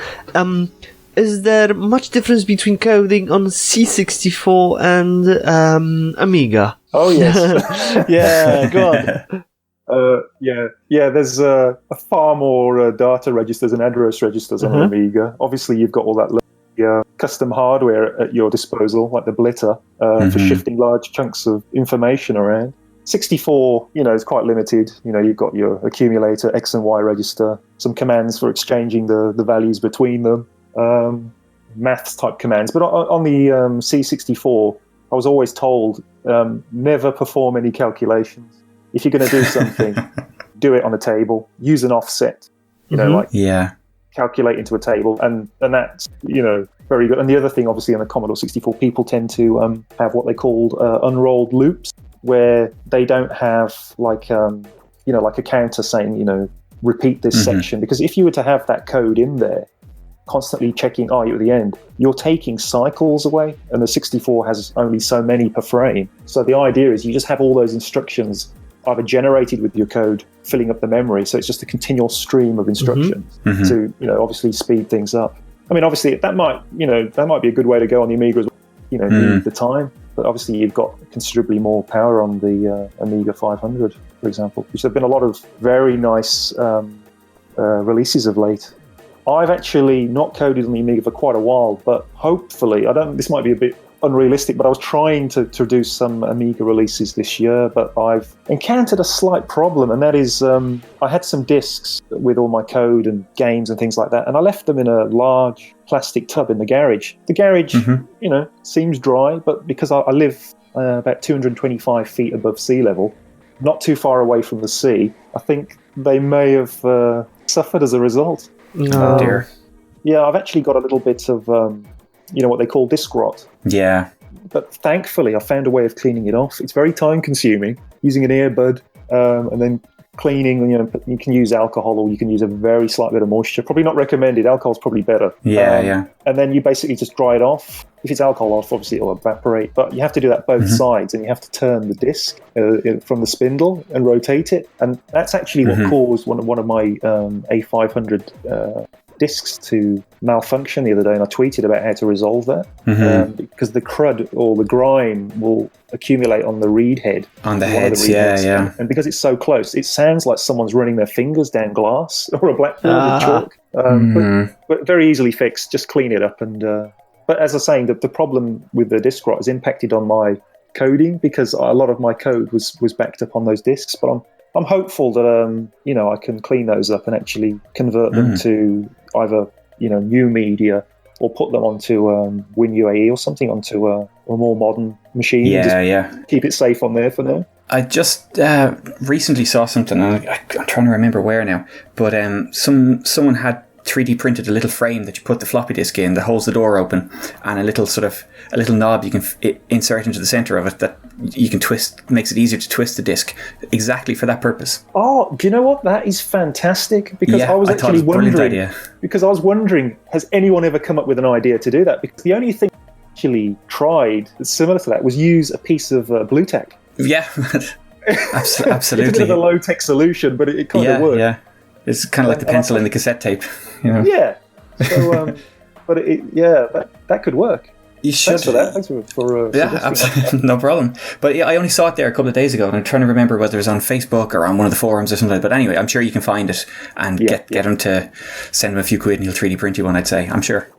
Is there much difference between coding on C64 and Amiga? Oh, yes. Yeah, go on. There's far more data registers and address registers on an Amiga. Obviously, you've got all that custom hardware at your disposal, like the blitter, for shifting large chunks of information around. 64, is quite limited. You've got your accumulator, X and Y register, some commands for exchanging the values between them, maths type commands. But on the C64, I was always told, never perform any calculations. If you're going to do something, do it on a table, use an offset, calculate into a table, and that's, very good. And the other thing, obviously, on the Commodore 64, people tend to have what they called unrolled loops, where they don't have like a counter saying, repeat this section. Because if you were to have that code in there, constantly checking, are you at the end, you're taking cycles away, and the 64 has only so many per frame. So the idea is you just have all those instructions either generated with your code, filling up the memory, so it's just a continual stream of instructions to, obviously speed things up. I mean, obviously that might be a good way to go on the Amiga as well, need the time, but obviously you've got considerably more power on the Amiga 500, for example, which there have been a lot of very nice releases of late. I've actually not coded on the Amiga for quite a while, but hopefully, this might be a bit unrealistic, but I was trying to do some Amiga releases this year, but I've encountered a slight problem, and that is I had some discs with all my code and games and things like that, and I left them in a large plastic tub in the garage. The garage, seems dry, but because I live about 225 feet above sea level, not too far away from the sea, I think they may have suffered as a result. Oh dear. Yeah, I've actually got a little bit of what they call disc rot. Yeah. But thankfully, I found a way of cleaning it off. It's very time consuming, using an earbud and then cleaning. You can use alcohol, or you can use a very slight bit of moisture. Probably not recommended. Alcohol's probably better. Yeah. And then you basically just dry it off. If it's alcohol off, obviously it'll evaporate. But you have to do that both sides, and you have to turn the disc from the spindle and rotate it. And that's actually what caused one of my A500 discs to malfunction the other day, and I tweeted about how to resolve that because the crud or the grime will accumulate on the read head. On the heads, yeah. And because it's so close, it sounds like someone's running their fingers down glass or a blackboard with chalk. But very easily fixed. Just clean it up. And but as I was saying, the problem with the disc rot has impacted on my coding, because a lot of my code was backed up on those discs. But I'm hopeful that I can clean those up and actually convert them to either new media, or put them onto WinUAE or something, onto a more modern machine. Just keep it safe on there for now. I just recently saw something, and I'm trying to remember where now, but someone had 3D printed a little frame that you put the floppy disk in that holds the door open, and a little knob you can insert into the center of it that you can twist, makes it easier to twist the disk exactly for that purpose. Oh, do you know what? That is fantastic, because I was actually wondering. Because I was wondering, has anyone ever come up with an idea to do that? Because the only thing I actually tried that's similar to that was use a piece of blue tack. Yeah, absolutely. It's a bit of a low-tech solution, but it kind of worked. Yeah. It's kind of like the pencil in the cassette tape. You know? Yeah. So, but that could work. You should. Thanks for that. Thanks for absolutely. No problem. But yeah, I only saw it there a couple of days ago, and I'm trying to remember whether it was on Facebook or on one of the forums or something. But anyway, I'm sure you can find it and get them to send him a few quid and he'll 3D print you one, I'd say. I'm sure.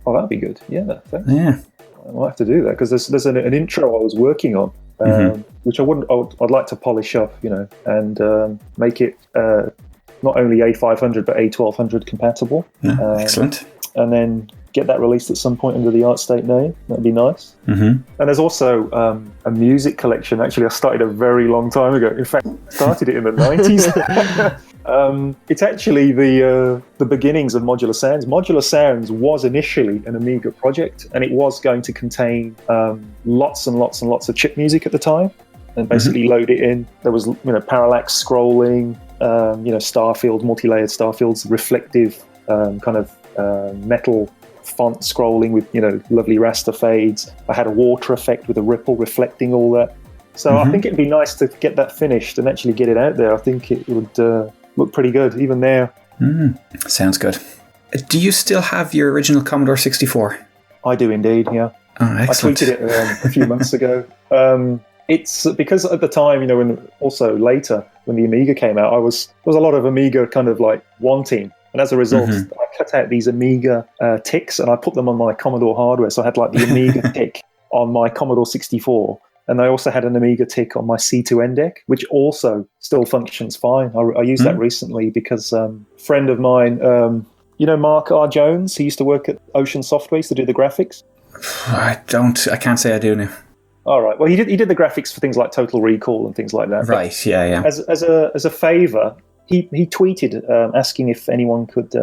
Oh, that'd be good. Yeah, thanks. Yeah. I'll have to do that, because there's an intro I was working on, which I'd like to polish up, and make it not only A500 but A1200 compatible. Excellent. And then get that released at some point under the ArtState name. That'd be nice. And there's also a music collection. Actually, I started a very long time ago. In fact, I started it in the 90s. It's actually the beginnings of Modular Sounds. Modular Sounds was initially an Amiga project, and it was going to contain lots and lots and lots of chip music at the time, and basically load it in. There was parallax scrolling, starfield, multi-layered starfields, reflective kind of metal font scrolling with lovely raster fades. I had a water effect with a ripple reflecting all that. So I think it'd be nice to get that finished and actually get it out there. I think it would look pretty good even there. Sounds good. Do you still have your original Commodore 64? I do indeed, yeah. Oh, excellent. I tweeted it a few months ago. It's because at the time, and also later when the Amiga came out, there was a lot of Amiga kind of like wanting. And as a result, I cut out these Amiga ticks and I put them on my Commodore hardware. So I had like the Amiga tick on my Commodore 64. And I also had an Amiga tick on my C2N deck, which also still functions fine. I used that recently because a friend of mine, Mark R. Jones, he used to work at Ocean Softwares to do the graphics. I can't say I do now. All right. Well, he did the graphics for things like Total Recall and things like that. Right. But yeah. As a favour, he tweeted asking if anyone could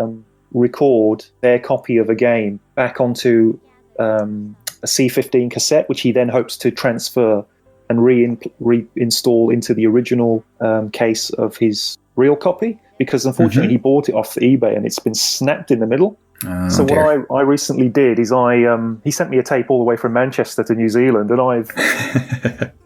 record their copy of a game back onto a C15 cassette, which he then hopes to transfer and reinstall into the original case of his real copy, because unfortunately he bought it off eBay and it's been snapped in the middle. So what I recently did is he sent me a tape all the way from Manchester to New Zealand, and I've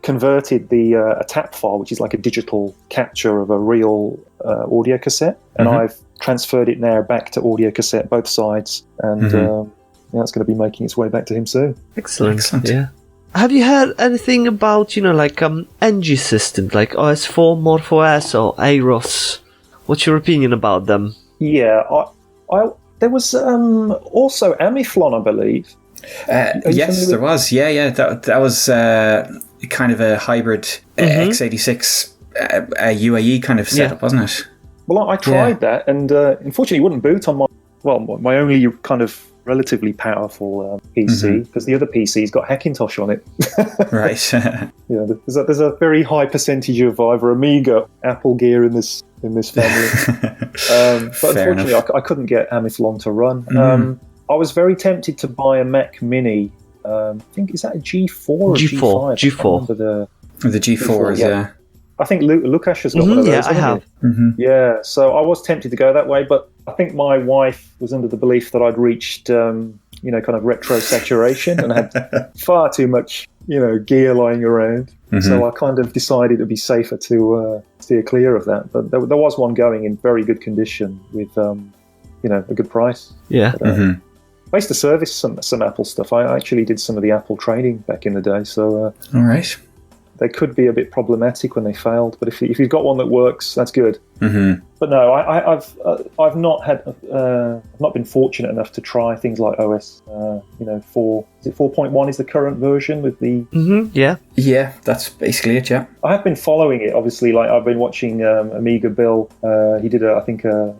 converted a TAP file, which is like a digital capture of a real audio cassette, and I've transferred it now back to audio cassette, both sides, and it's going to be making its way back to him soon. Excellent. Yeah. Have you heard anything about NG systems like OS4, MorphOS, or AROS? What's your opinion about them? Yeah, there was also Amiflon, I believe. Yes, there was. Yeah. That was kind of a hybrid x86 UAE kind of setup, wasn't it? Well, I tried that, and unfortunately, it wouldn't boot on my only kind of relatively powerful PC, because the other PC's got Hackintosh on it. Right. There's a very high percentage of either Amiga, Apple gear in this family. But unfortunately, I couldn't get Amiflon to run. I was very tempted to buy a Mac Mini. I think, is that a G4 or G5? G4. The G4s, yeah. I think Lukash has got one of those. Yeah, I have. Yeah, so I was tempted to go that way, but I think my wife was under the belief that I'd reached, kind of retro saturation and had far too much, gear lying around. So I kind of decided it'd be safer to steer clear of that. But there was one going in very good condition with, a good price. Yeah. But, I used to service some Apple stuff. I actually did some of the Apple training back in the day. So all right. They could be a bit problematic when they failed, but if you've got one that works, that's good. But no, I've not been fortunate enough to try things like OS. 4 is it 4.1 is the current version with the. Yeah, that's basically it. Yeah, I have been following it. Obviously, like I've been watching Amiga Bill. He did a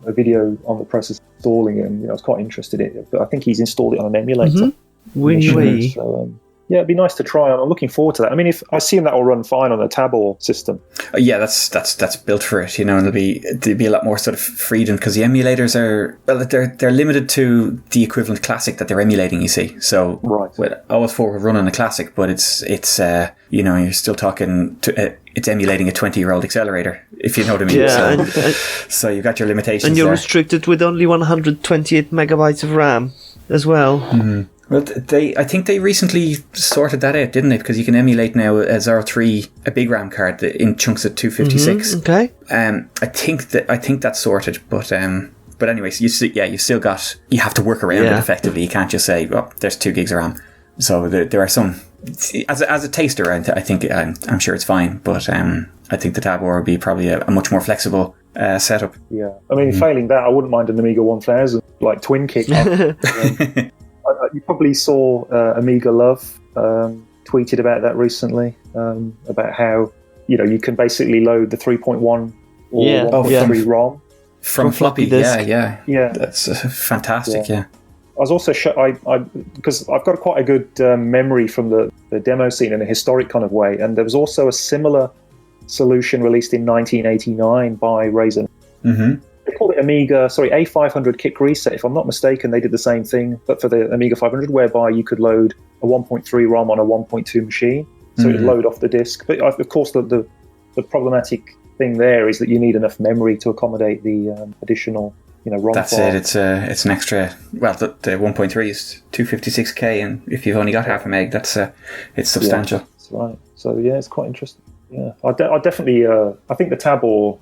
video on the process of installing it, and I was quite interested in it. But I think he's installed it on an emulator. So, Yeah, it'd be nice to try. I'm looking forward to that. I mean, if I assume that will run fine on a Tabor system. Yeah, that's built for it, and there'll be a lot more sort of freedom because the emulators are they're limited to the equivalent classic that they're emulating. You see, so right. With OS4 will run on a classic, but it's you're still talking it's emulating a 20-year-old accelerator, if you know what I mean. Yeah, so you've got your limitations. And you're there. restricted with only 128 megabytes of RAM as well. Mm-hmm. Well, I think they recently sorted that out, didn't they? Because you can emulate now a 03, a big RAM card in chunks of 256. Mm-hmm, okay. I think that's sorted, but anyways, you have to work around it effectively. You can't just say, "Well, there's 2 gigs of RAM." So there are some. As a taster, I think I'm sure it's fine, but I think the Tabor would be probably a much more flexible setup. Yeah, I mean, failing that, I wouldn't mind an Amiga 1000 like twin kick. You probably saw Amiga Love tweeted about that recently, about how you can basically load the 3.1 or 1.3 ROM from floppy disk. Yeah, that's fantastic. Yeah. I was also because I've got quite a good memory from the demo scene in a historic kind of way, and there was also a similar solution released in 1989 by Razer. Mm-hmm. They called it A500 Kick Reset. If I'm not mistaken, they did the same thing, but for the Amiga 500, whereby you could load a 1.3 ROM on a 1.2 machine, so it'd load off the disk. But of course, the problematic thing there is that you need enough memory to accommodate the additional, ROM. That's file. it. It's an extra. Well, the 1.3 is 256K, and if you've only got half a meg, it's substantial. Yeah, that's right. So yeah, it's quite interesting. Yeah, I definitely. I think the Tabor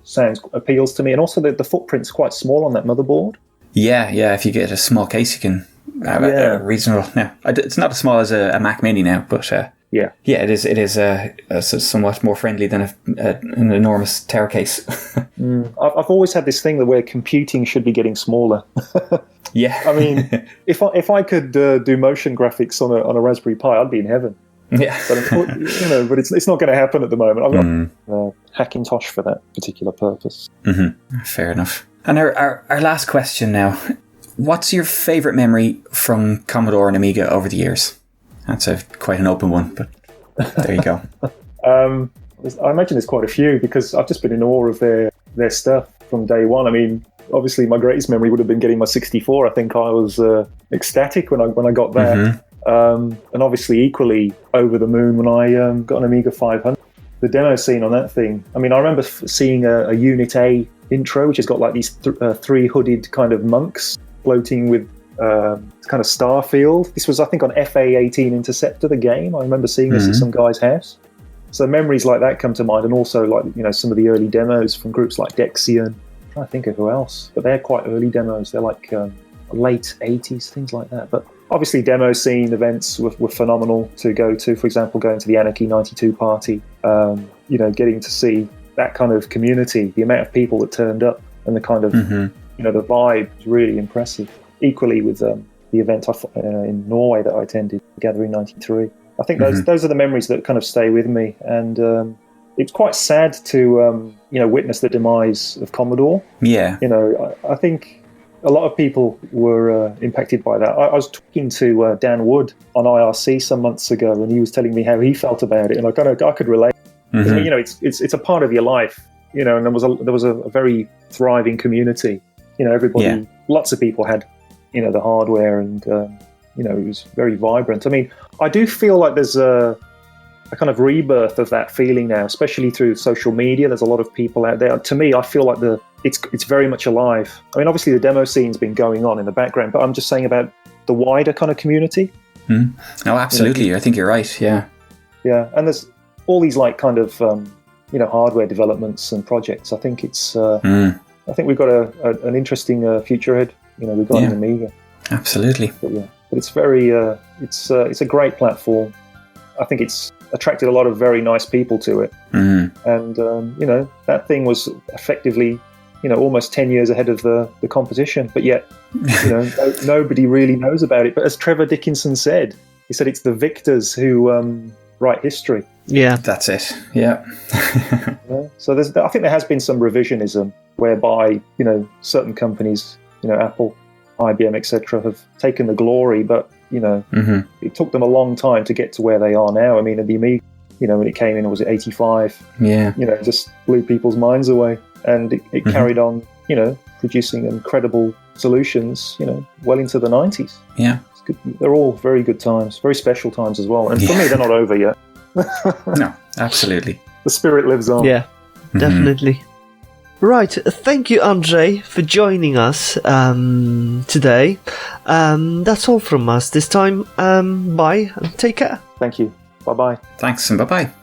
appeals to me, and also the footprint's quite small on that motherboard. Yeah. If you get a small case, you can have a reasonable. Now, it's not as small as a Mac Mini now, but yeah, it is somewhat more friendly than an enormous tower case. I've always had this thing that where computing should be getting smaller. Yeah, I mean, if I could do motion graphics on a Raspberry Pi, I'd be in heaven. Yeah, but it's not going to happen at the moment. I've got Hackintosh for that particular purpose. Mm-hmm. Fair enough. And our last question now: what's your favourite memory from Commodore and Amiga over the years? That's quite an open one, but there you go. I imagine there's quite a few because I've just been in awe of their stuff from day one. I mean, obviously my greatest memory would have been getting my 64. I think I was ecstatic when I got that. Mm-hmm. And obviously equally over the moon when I got an Amiga 500. The demo scene on that thing. I mean, I remember seeing a Unit A intro, which has got like these 3 hooded kind of monks floating with kind of star field. This was, I think, on FA-18 Interceptor, the game. I remember seeing this at some guy's house. So memories like that come to mind, and also like some of the early demos from groups like Dexion. I'm trying to think of who else, but they're quite early demos. They're like late 80s, things like that. But obviously, demo scene events were phenomenal to go to. For example, going to the Anarchy 92 party, getting to see that kind of community, the amount of people that turned up, and the kind of, the vibe was really impressive. Equally with the event in Norway that I attended, Gathering 93. I think those are the memories that kind of stay with me. And it's quite sad to, witness the demise of Commodore. Yeah. I think a lot of people were impacted by that. I was talking to Dan Wood on IRC some months ago, and he was telling me how he felt about it, and I could relate. Mm-hmm. It's a part of your life, and there was a very thriving community. Everybody, lots of people had, the hardware, and it was very vibrant. I mean, I do feel like there's a kind of rebirth of that feeling now, especially through social media. There's a lot of people out there. To me, I feel like it's very much alive. I mean, obviously the demo scene's been going on in the background, but I'm just saying about the wider kind of community. Mm. Oh, absolutely. I think you're right. Yeah. Yeah. And there's all these like kind of, hardware developments and projects. I think it's, I think we've got an interesting future ahead, regarding Amiga. Absolutely. But it's very, it's a great platform. I think it's attracted a lot of very nice people to it. Mm. And, that thing was effectively, almost 10 years ahead of the competition, but yet, nobody really knows about it. But as Trevor Dickinson said, he said it's the victors who write history. Yeah. That's it. Yeah. So I think there has been some revisionism whereby, certain companies, Apple, IBM, etc., have taken the glory, but it took them a long time to get to where they are now. I mean, the Amiga, when it came in, was it 85? Yeah. Just blew people's minds away, and it carried on, producing incredible solutions, well into the 90s. Yeah. It's good. They're all very good times, very special times as well. And for me, they're not over yet. No, absolutely. The spirit lives on. Yeah, definitely. Right, thank you, Andre, for joining us today. That's all from us this time. Bye, and take care. Thank you. Bye-bye. Thanks, and bye-bye.